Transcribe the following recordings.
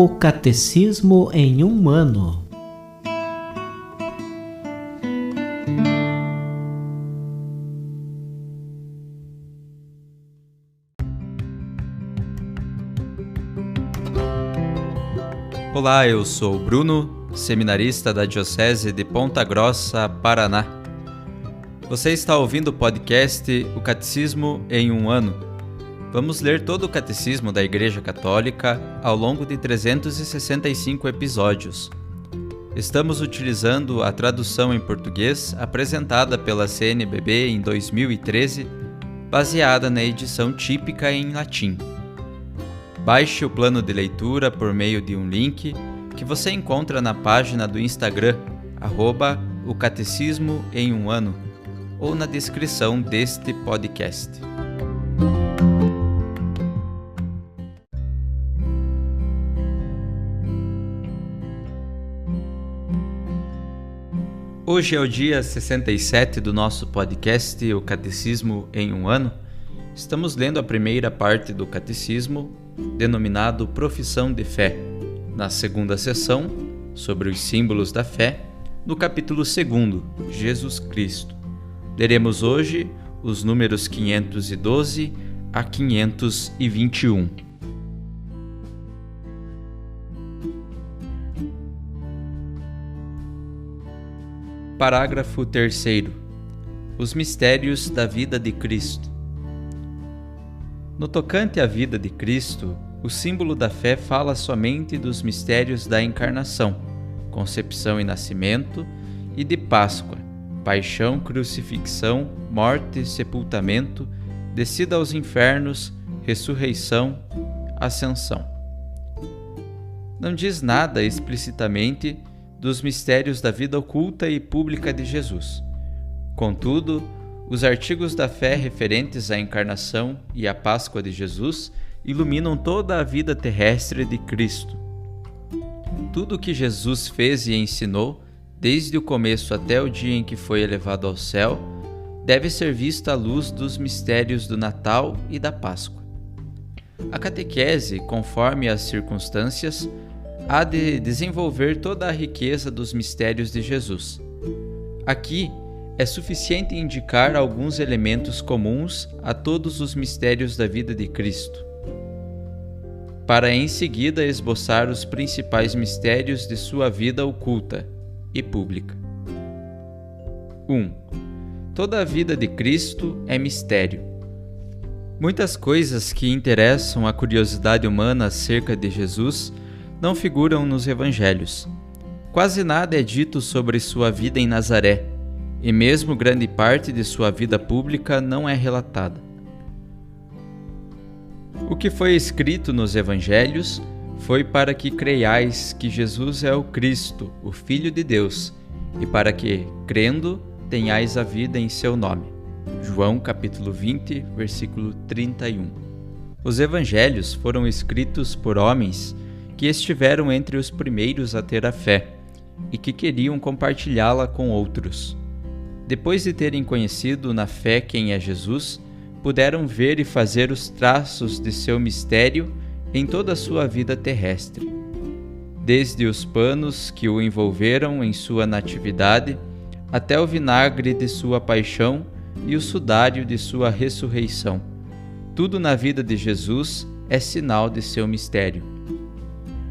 O Catecismo em um ano. Olá, eu sou o Bruno, seminarista da Diocese de Ponta Grossa, Paraná. Você está ouvindo o podcast O Catecismo em um ano. Vamos ler todo o Catecismo da Igreja Católica ao longo de 365 episódios. Estamos utilizando a tradução em português apresentada pela CNBB em 2013, baseada na edição típica em latim. Baixe o plano de leitura por meio de um link que você encontra na página do Instagram, @o Catecismo em um ano, ou na descrição deste podcast. Hoje é o dia 67 do nosso podcast, O Catecismo em um ano. Estamos lendo a primeira parte do Catecismo, denominado Profissão de Fé, na segunda sessão, sobre os símbolos da fé, no capítulo 2, Jesus Cristo. Leremos hoje os números 512 a 521. Parágrafo 3º. Os mistérios da vida de Cristo. No tocante à vida de Cristo, o símbolo da fé fala somente dos mistérios da encarnação, concepção e nascimento, e de Páscoa, paixão, crucifixão, morte e sepultamento, descida aos infernos, ressurreição, ascensão. Não diz nada explicitamente dos mistérios da vida oculta e pública de Jesus. Contudo, os artigos da fé referentes à encarnação e à Páscoa de Jesus iluminam toda a vida terrestre de Cristo. Tudo o que Jesus fez e ensinou, desde o começo até o dia em que foi elevado ao céu, deve ser visto à luz dos mistérios do Natal e da Páscoa. A catequese, conforme as circunstâncias, há de desenvolver toda a riqueza dos mistérios de Jesus. Aqui, é suficiente indicar alguns elementos comuns a todos os mistérios da vida de Cristo, para em seguida esboçar os principais mistérios de sua vida oculta e pública. 1. Toda a vida de Cristo é mistério. Muitas coisas que interessam a curiosidade humana acerca de Jesus não figuram nos evangelhos. Quase nada é dito sobre sua vida em Nazaré, e mesmo grande parte de sua vida pública não é relatada. O que foi escrito nos Evangelhos foi para que creiais que Jesus é o Cristo, o Filho de Deus, e para que, crendo, tenhais a vida em seu nome. João capítulo 20, versículo 31. Os Evangelhos foram escritos por homens que estiveram entre os primeiros a ter a fé e que queriam compartilhá-la com outros. Depois de terem conhecido na fé quem é Jesus, puderam ver e fazer os traços de seu mistério em toda a sua vida terrestre. Desde os panos que o envolveram em sua natividade, até o vinagre de sua paixão e o sudário de sua ressurreição. Tudo na vida de Jesus é sinal de seu mistério.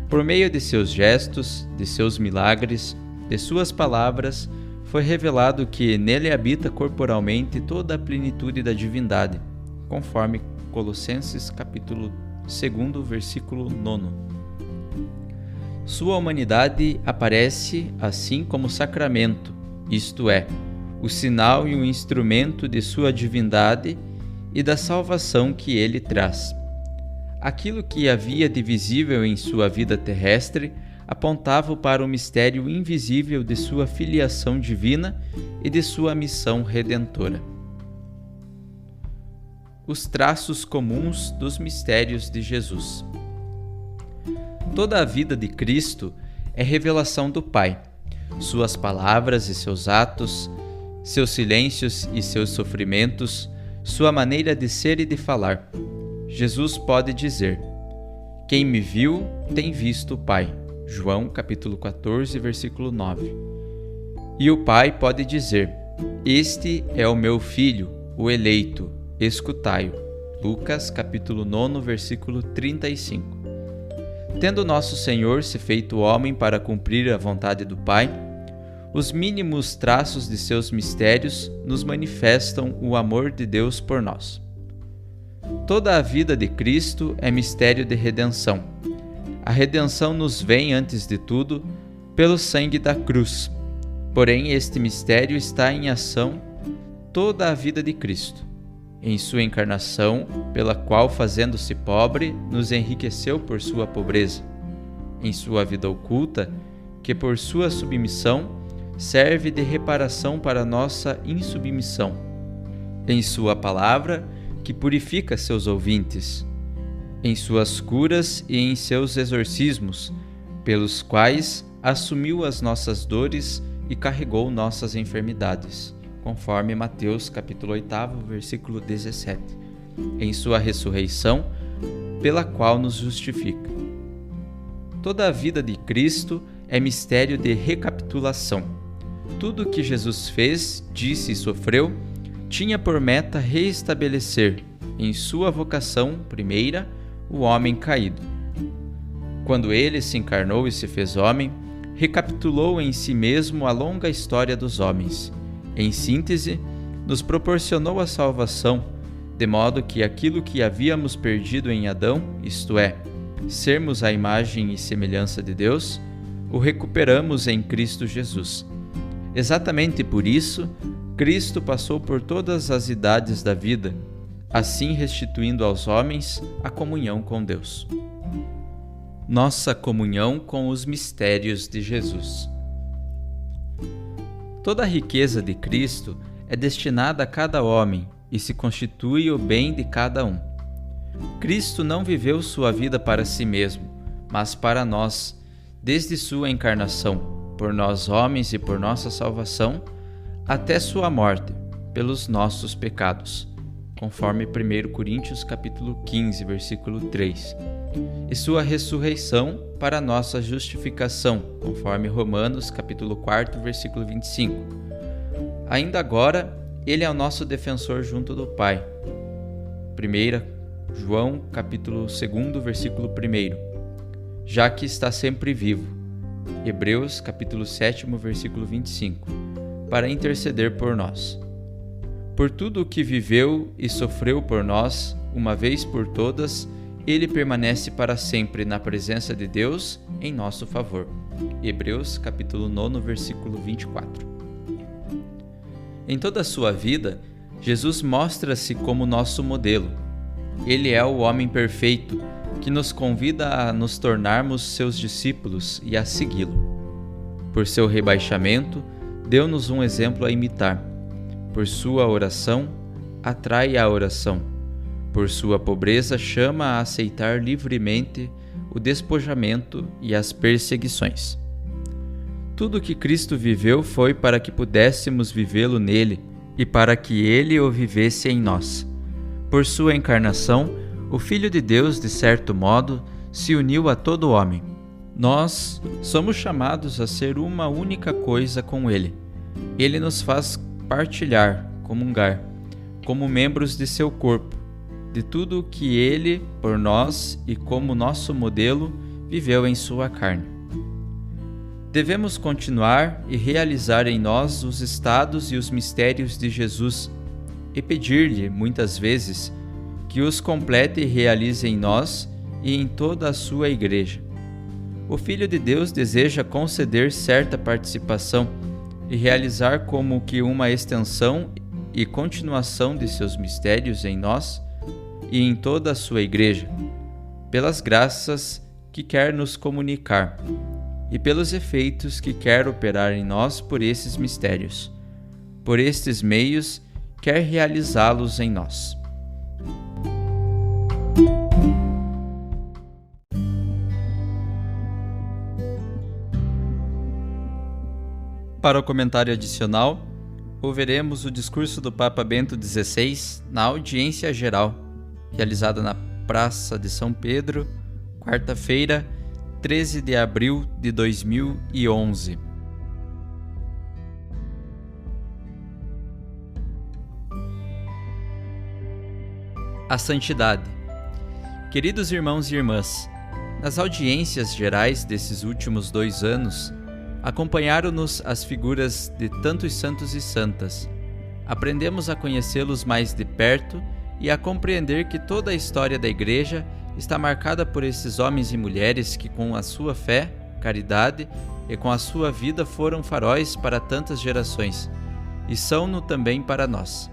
Por meio de seus gestos, de seus milagres, de suas palavras, foi revelado que nele habita corporalmente toda a plenitude da divindade, conforme Colossenses capítulo 2, versículo 9. Sua humanidade aparece assim como sacramento, isto é, o sinal e o instrumento de sua divindade e da salvação que ele traz. Aquilo que havia de visível em sua vida terrestre apontava para o mistério invisível de sua filiação divina e de sua missão redentora. Os traços comuns dos mistérios de Jesus. Toda a vida de Cristo é revelação do Pai. Suas palavras e seus atos, seus silêncios e seus sofrimentos, sua maneira de ser e de falar. Jesus pode dizer: Quem me viu tem visto o Pai. João capítulo 14, versículo 9. E o Pai pode dizer: Este é o meu Filho, o eleito, escutai-o. Lucas capítulo 9, versículo 35. Tendo nosso Senhor se feito homem para cumprir a vontade do Pai, os mínimos traços de seus mistérios nos manifestam o amor de Deus por nós. Toda a vida de Cristo é mistério de redenção. A redenção nos vem, antes de tudo, pelo sangue da cruz. Porém, este mistério está em ação toda a vida de Cristo, em sua encarnação, pela qual, fazendo-se pobre, nos enriqueceu por sua pobreza, em sua vida oculta, que por sua submissão serve de reparação para nossa insubmissão, em sua palavra, que purifica seus ouvintes, em suas curas e em seus exorcismos, pelos quais assumiu as nossas dores e carregou nossas enfermidades, conforme Mateus capítulo 8, versículo 17, em sua ressurreição, pela qual nos justifica. Toda a vida de Cristo é mistério de recapitulação. Tudo o que Jesus fez, disse e sofreu, tinha por meta reestabelecer, em sua vocação primeira, o homem caído. Quando ele se encarnou e se fez homem, recapitulou em si mesmo a longa história dos homens. Em síntese, nos proporcionou a salvação, de modo que aquilo que havíamos perdido em Adão, isto é, sermos a imagem e semelhança de Deus, o recuperamos em Cristo Jesus. Exatamente por isso, Cristo passou por todas as idades da vida, assim restituindo aos homens a comunhão com Deus. Nossa comunhão com os mistérios de Jesus. Toda a riqueza de Cristo é destinada a cada homem e se constitui o bem de cada um. Cristo não viveu sua vida para si mesmo, mas para nós, desde sua encarnação, por nós homens e por nossa salvação, até sua morte, pelos nossos pecados, conforme 1 Coríntios capítulo 15, versículo 3, e sua ressurreição para nossa justificação, conforme Romanos capítulo 4, versículo 25. Ainda agora, ele é o nosso defensor junto do Pai. 1 João capítulo 2, versículo 1, já que está sempre vivo. Hebreus capítulo 7, versículo 25, para interceder por nós. Por tudo o que viveu e sofreu por nós, uma vez por todas, ele permanece para sempre na presença de Deus em nosso favor. Hebreus capítulo 9, versículo 24. Em toda a sua vida, Jesus mostra-se como nosso modelo. Ele é o homem perfeito, que nos convida a nos tornarmos seus discípulos e a segui-lo. Por seu rebaixamento, deu-nos um exemplo a imitar. Por sua oração, atrai a oração. Por sua pobreza, chama a aceitar livremente o despojamento e as perseguições. Tudo o que Cristo viveu foi para que pudéssemos vivê-lo nele e para que ele o vivesse em nós. Por sua encarnação, o Filho de Deus, de certo modo, se uniu a todo homem. Nós somos chamados a ser uma única coisa com ele. Ele nos faz partilhar, comungar, como membros de seu corpo, de tudo o que ele, por nós e como nosso modelo, viveu em sua carne. Devemos continuar e realizar em nós os estados e os mistérios de Jesus e pedir-lhe, muitas vezes, que os complete e realize em nós e em toda a sua Igreja. O Filho de Deus deseja conceder certa participação e realizar como que uma extensão e continuação de seus mistérios em nós e em toda a sua Igreja, pelas graças que quer nos comunicar e pelos efeitos que quer operar em nós por esses mistérios. Por estes meios, quer realizá-los em nós. Para o comentário adicional, ouviremos o discurso do Papa Bento XVI na audiência geral, realizada na Praça de São Pedro, quarta-feira, 13 de abril de 2011. A santidade. Queridos irmãos e irmãs, nas audiências gerais desses últimos 2 anos, acompanharam-nos as figuras de tantos santos e santas. Aprendemos a conhecê-los mais de perto e a compreender que toda a história da Igreja está marcada por esses homens e mulheres que, com a sua fé, caridade e com a sua vida foram faróis para tantas gerações, e são-no também para nós.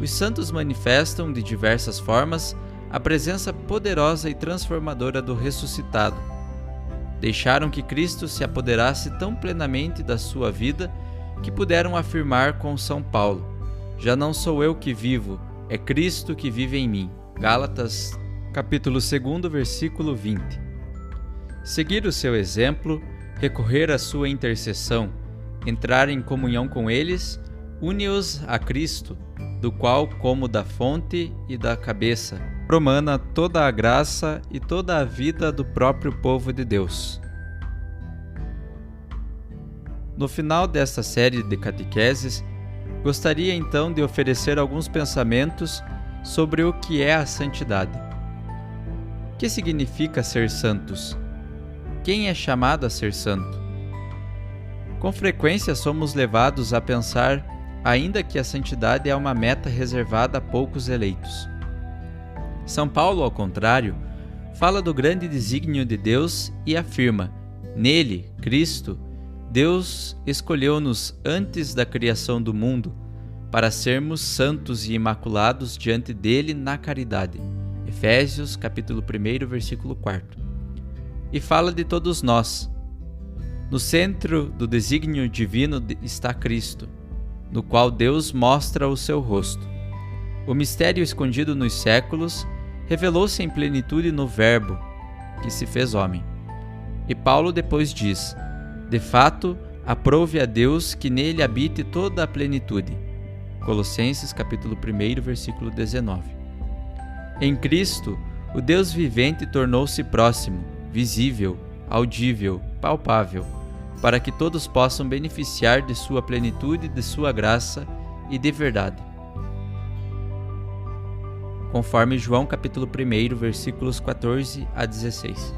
Os santos manifestam de diversas formas a presença poderosa e transformadora do ressuscitado. Deixaram que Cristo se apoderasse tão plenamente da sua vida que puderam afirmar com São Paulo: já não sou eu que vivo, é Cristo que vive em mim. Gálatas, capítulo 2, versículo 20. Seguir o seu exemplo, recorrer à sua intercessão, entrar em comunhão com eles, une-os a Cristo, do qual, como da fonte e da cabeça, promana toda a graça e toda a vida do próprio povo de Deus. No final desta série de catequeses, gostaria então de oferecer alguns pensamentos sobre o que é a santidade. O que significa ser santos? Quem é chamado a ser santo? Com frequência somos levados a pensar ainda que a santidade é uma meta reservada a poucos eleitos. São Paulo, ao contrário, fala do grande desígnio de Deus e afirma: nele, Cristo, Deus escolheu-nos antes da criação do mundo para sermos santos e imaculados diante dele na caridade. Efésios, capítulo 1, versículo 4. E fala de todos nós. No centro do desígnio divino está Cristo, no qual Deus mostra o seu rosto. O mistério escondido nos séculos revelou-se em plenitude no Verbo, que se fez homem. E Paulo depois diz: de fato, aprove a Deus que nele habite toda a plenitude. Colossenses, capítulo 1, versículo 19. Em Cristo, o Deus vivente tornou-se próximo, visível, audível, palpável, para que todos possam beneficiar de sua plenitude, de sua graça e de verdade. Conforme João capítulo 1, versículos 14 a 16.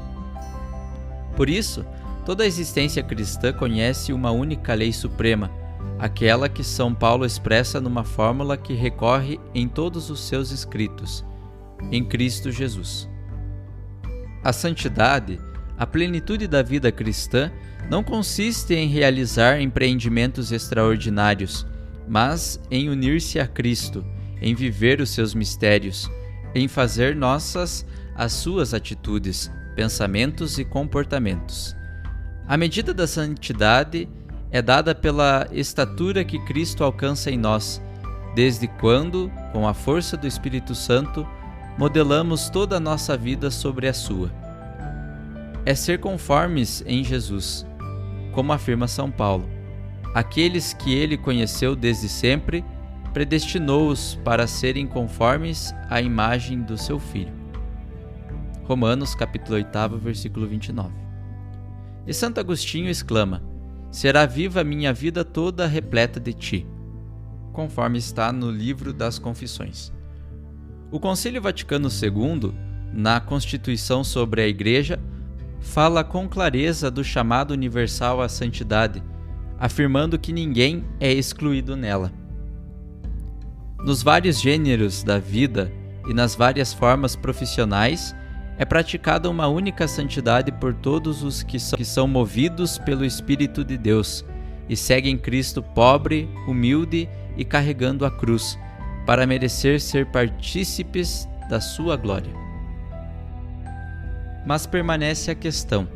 Por isso, toda a existência cristã conhece uma única lei suprema, aquela que São Paulo expressa numa fórmula que recorre em todos os seus escritos: em Cristo Jesus. A santidade, a plenitude da vida cristã, não consiste em realizar empreendimentos extraordinários, mas em unir-se a Cristo, em viver os seus mistérios, em fazer nossas as suas atitudes, pensamentos e comportamentos. A medida da santidade é dada pela estatura que Cristo alcança em nós, desde quando, com a força do Espírito Santo, modelamos toda a nossa vida sobre a sua. É ser conformes em Jesus, como afirma São Paulo: aqueles que ele conheceu desde sempre, predestinou-os para serem conformes à imagem do seu Filho. Romanos, capítulo 8, versículo 29. E Santo Agostinho exclama: será viva a minha vida toda repleta de ti, conforme está no livro das Confissões. O Concílio Vaticano II, na Constituição sobre a Igreja, fala com clareza do chamado universal à santidade, afirmando que ninguém é excluído nela. Nos vários gêneros da vida e nas várias formas profissionais, é praticada uma única santidade por todos os que são movidos pelo Espírito de Deus e seguem Cristo pobre, humilde e carregando a cruz, para merecer ser partícipes da sua glória. Mas permanece a questão: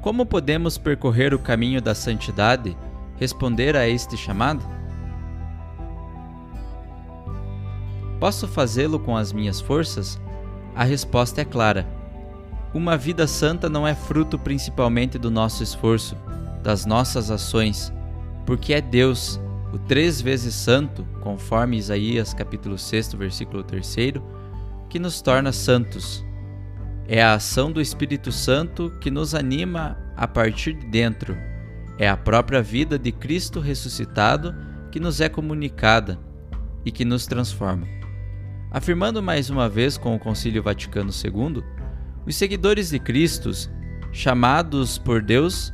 como podemos percorrer o caminho da santidade, responder a este chamado? Posso fazê-lo com as minhas forças? A resposta é clara. Uma vida santa não é fruto principalmente do nosso esforço, das nossas ações, porque é Deus, o 3 vezes santo, conforme Isaías capítulo 6, versículo 3, que nos torna santos. É a ação do Espírito Santo que nos anima a partir de dentro. É a própria vida de Cristo ressuscitado que nos é comunicada e que nos transforma. Afirmando mais uma vez com o Concílio Vaticano II, os seguidores de Cristo, chamados por Deus,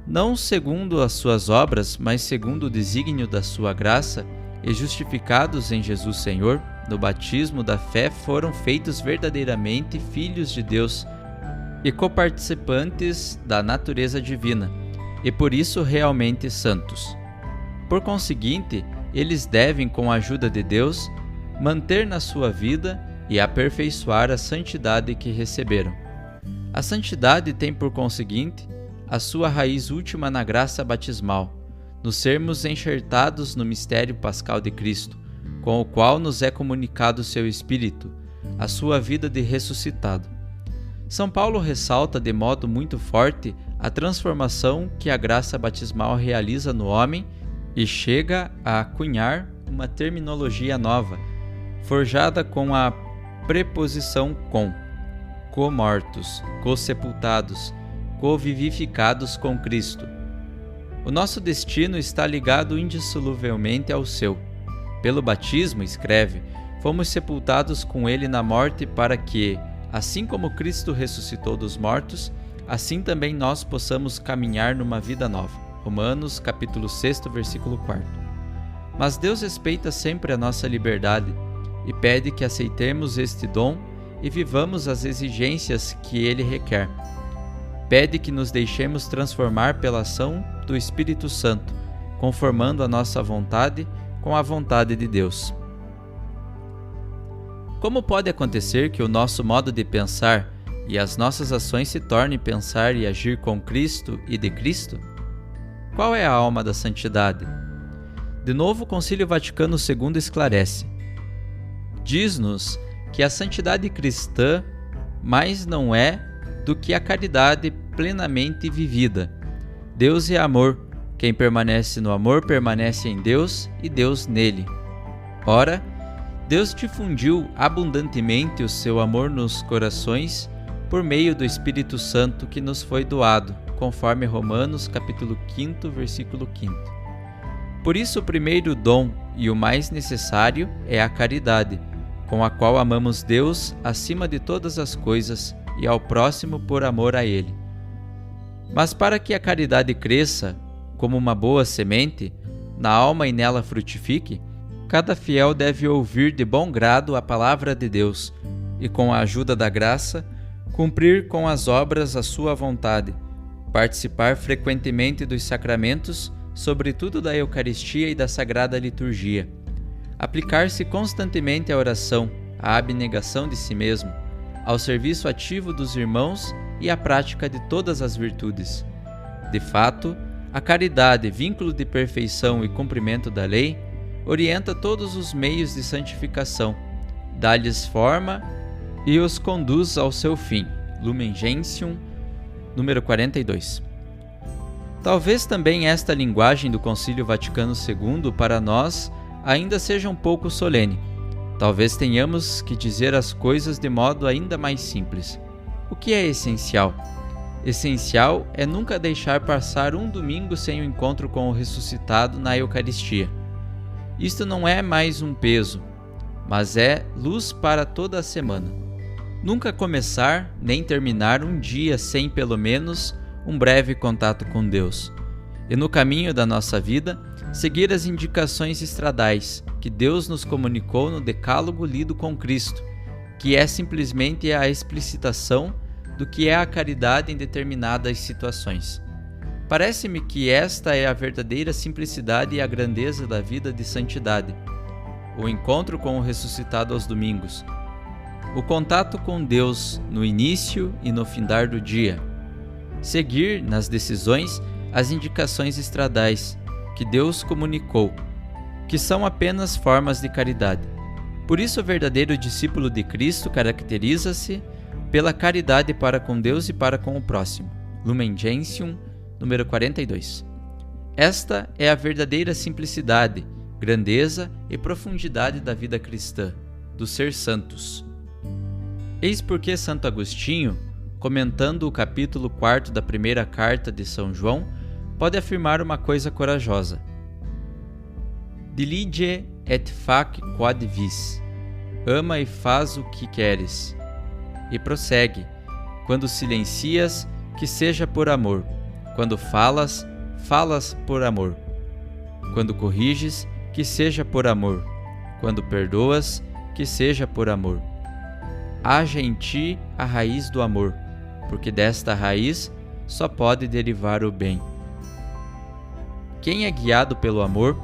não segundo as suas obras, mas segundo o desígnio da sua graça, e justificados em Jesus Senhor, no batismo da fé, foram feitos verdadeiramente filhos de Deus e coparticipantes da natureza divina, e por isso realmente santos. Por conseguinte, eles devem, com a ajuda de Deus, manter na sua vida e aperfeiçoar a santidade que receberam. A santidade tem, por conseguinte, a sua raiz última na graça batismal, nos sermos enxertados no mistério pascal de Cristo, com o qual nos é comunicado o seu Espírito, a sua vida de ressuscitado. São Paulo ressalta de modo muito forte a transformação que a graça batismal realiza no homem e chega a cunhar uma terminologia nova, forjada com a preposição co-mortos, co-sepultados, co-vivificados com Cristo. O nosso destino está ligado indissoluvelmente ao seu. Pelo batismo, escreve, fomos sepultados com ele na morte para que, assim como Cristo ressuscitou dos mortos, assim também nós possamos caminhar numa vida nova. Romanos, capítulo 6, versículo 4. Mas Deus respeita sempre a nossa liberdade e pede que aceitemos este dom e vivamos as exigências que ele requer. Pede que nos deixemos transformar pela ação do Espírito Santo, conformando a nossa vontade com a vontade de Deus. Como pode acontecer que o nosso modo de pensar e as nossas ações se tornem pensar e agir com Cristo e de Cristo? Qual é a alma da santidade? De novo, o Concílio Vaticano II esclarece. Diz-nos que a santidade cristã mais não é do que a caridade plenamente vivida. Deus é amor. Quem permanece no amor permanece em Deus e Deus nele. Ora, Deus difundiu abundantemente o seu amor nos corações por meio do Espírito Santo que nos foi doado, conforme Romanos capítulo 5, versículo 5. Por isso o primeiro dom e o mais necessário é a caridade, com a qual amamos Deus acima de todas as coisas e ao próximo por amor a Ele. Mas para que a caridade cresça como uma boa semente, na alma e nela frutifique, cada fiel deve ouvir de bom grado a palavra de Deus e, com a ajuda da graça, cumprir com as obras a sua vontade, participar frequentemente dos sacramentos, sobretudo da Eucaristia e da Sagrada Liturgia, aplicar-se constantemente à oração, à abnegação de si mesmo, ao serviço ativo dos irmãos e à prática de todas as virtudes. De fato, a caridade, vínculo de perfeição e cumprimento da lei, orienta todos os meios de santificação, dá-lhes forma e os conduz ao seu fim. Lumen Gentium, número 42. Talvez também esta linguagem do Concílio Vaticano II para nós ainda seja um pouco solene. Talvez tenhamos que dizer as coisas de modo ainda mais simples. O que é essencial? Essencial é nunca deixar passar um domingo sem o encontro com o ressuscitado na Eucaristia. Isto não é mais um peso, mas é luz para toda a semana. Nunca começar nem terminar um dia sem pelo menos um breve contato com Deus. E no caminho da nossa vida, seguir as indicações estradais que Deus nos comunicou no Decálogo lido com Cristo, que é simplesmente a explicitação do que é a caridade em determinadas situações. Parece-me que esta é a verdadeira simplicidade e a grandeza da vida de santidade. O encontro com o ressuscitado aos domingos, o contato com Deus no início e no findar do dia, seguir nas decisões as indicações estradais que Deus comunicou, que são apenas formas de caridade. Por isso, o verdadeiro discípulo de Cristo caracteriza-se pela caridade para com Deus e para com o próximo. Lumen Gentium, número 42. Esta é a verdadeira simplicidade, grandeza e profundidade da vida cristã, do ser santos. Eis porque Santo Agostinho, comentando o capítulo 4 da primeira carta de São João, pode afirmar uma coisa corajosa: Dilige et fac quod vis. Ama e faz o que queres. E prossegue: quando silencias, que seja por amor. Quando falas, falas por amor. Quando corriges, que seja por amor. Quando perdoas, que seja por amor. Haja em ti a raiz do amor, porque desta raiz só pode derivar o bem. Quem é guiado pelo amor,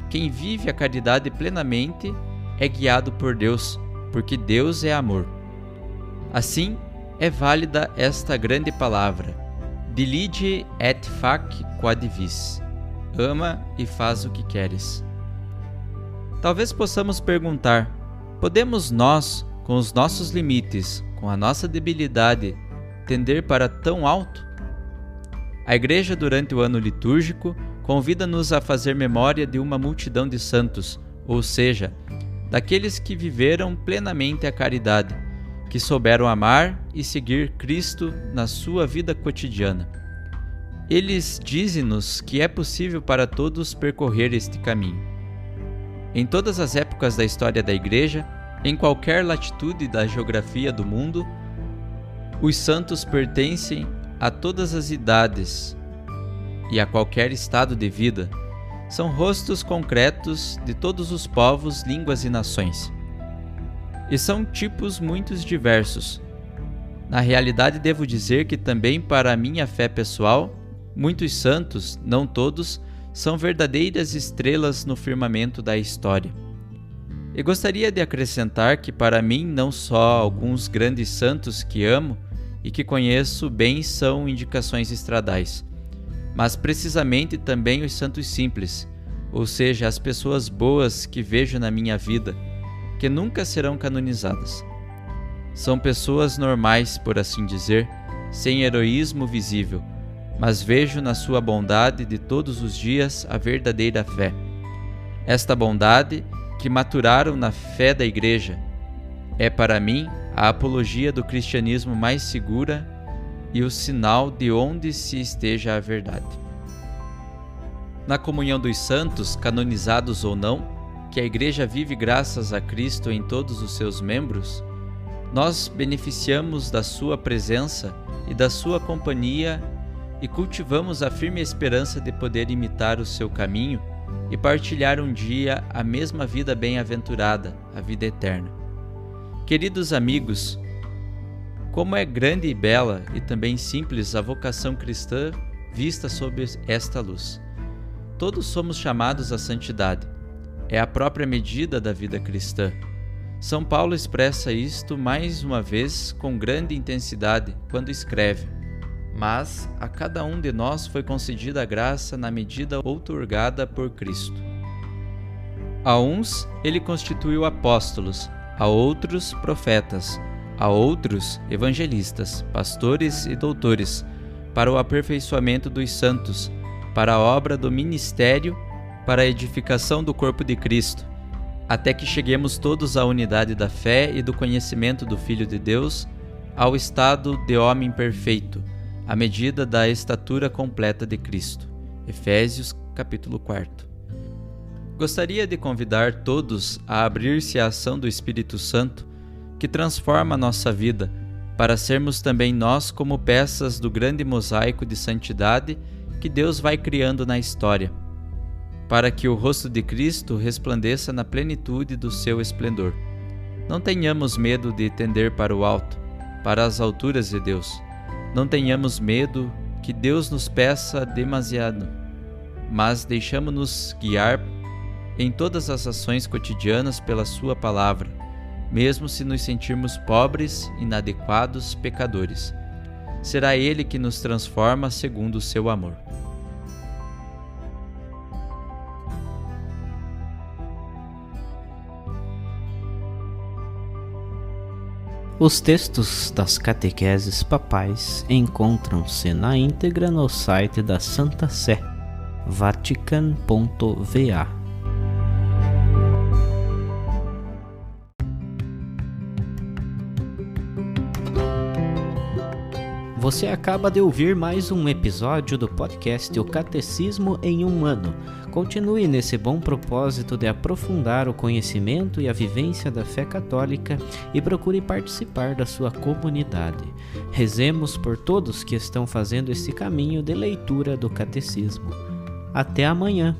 quem vive a caridade plenamente, é guiado por Deus, porque Deus é amor. Assim, é válida esta grande palavra: Dilige et fac quod vis. Ama e faz o que queres. Talvez possamos perguntar: podemos nós, com os nossos limites, com a nossa debilidade, tender para tão alto? A Igreja, durante o ano litúrgico, convida-nos a fazer memória de uma multidão de santos, ou seja, daqueles que viveram plenamente a caridade, que souberam amar e seguir Cristo na sua vida cotidiana. Eles dizem-nos que é possível para todos percorrer este caminho. Em todas as épocas da história da Igreja, em qualquer latitude da geografia do mundo, os santos pertencem a todas as idades e a qualquer estado de vida. São rostos concretos de todos os povos, línguas e nações. E são tipos muito diversos. Na realidade, devo dizer que também para a minha fé pessoal, muitos santos, não todos, são verdadeiras estrelas no firmamento da história. E gostaria de acrescentar que para mim não só alguns grandes santos que amo e que conheço bem são indicações estradais, mas precisamente também os santos simples, ou seja, as pessoas boas que vejo na minha vida, que nunca serão canonizadas. São pessoas normais, por assim dizer, sem heroísmo visível, mas vejo na sua bondade de todos os dias a verdadeira fé. Esta bondade que maturaram na fé da Igreja é para mim a apologia do cristianismo mais segura e o sinal de onde se esteja a verdade. Na comunhão dos santos, canonizados ou não, que a Igreja vive graças a Cristo em todos os seus membros, nós beneficiamos da sua presença e da sua companhia e cultivamos a firme esperança de poder imitar o seu caminho e partilhar um dia a mesma vida bem-aventurada, a vida eterna. Queridos amigos, como é grande e bela e também simples a vocação cristã vista sob esta luz. Todos somos chamados à santidade. É a própria medida da vida cristã. São Paulo expressa isto mais uma vez com grande intensidade quando escreve: mas a cada um de nós foi concedida a graça na medida outorgada por Cristo. A uns ele constituiu apóstolos, a outros profetas, a outros evangelistas, pastores e doutores, para o aperfeiçoamento dos santos, para a obra do ministério, para a edificação do corpo de Cristo, até que cheguemos todos à unidade da fé e do conhecimento do Filho de Deus, ao estado de homem perfeito, à medida da estatura completa de Cristo. Efésios, capítulo 4. Gostaria de convidar todos a abrir-se à ação do Espírito Santo, que transforma a nossa vida, para sermos também nós como peças do grande mosaico de santidade que Deus vai criando na história, para que o rosto de Cristo resplandeça na plenitude do seu esplendor. Não tenhamos medo de tender para o alto, para as alturas de Deus. Não tenhamos medo que Deus nos peça demasiado, mas deixamo-nos guiar em todas as ações cotidianas pela sua palavra, mesmo se nos sentirmos pobres, inadequados, pecadores. Será Ele que nos transforma segundo o seu amor. Os textos das catequeses papais encontram-se na íntegra no site da Santa Sé, vatican.va. Você acaba de ouvir mais um episódio do podcast O Catecismo em um Ano. Continue nesse bom propósito de aprofundar o conhecimento e a vivência da fé católica e procure participar da sua comunidade. Rezemos por todos que estão fazendo esse caminho de leitura do Catecismo. Até amanhã!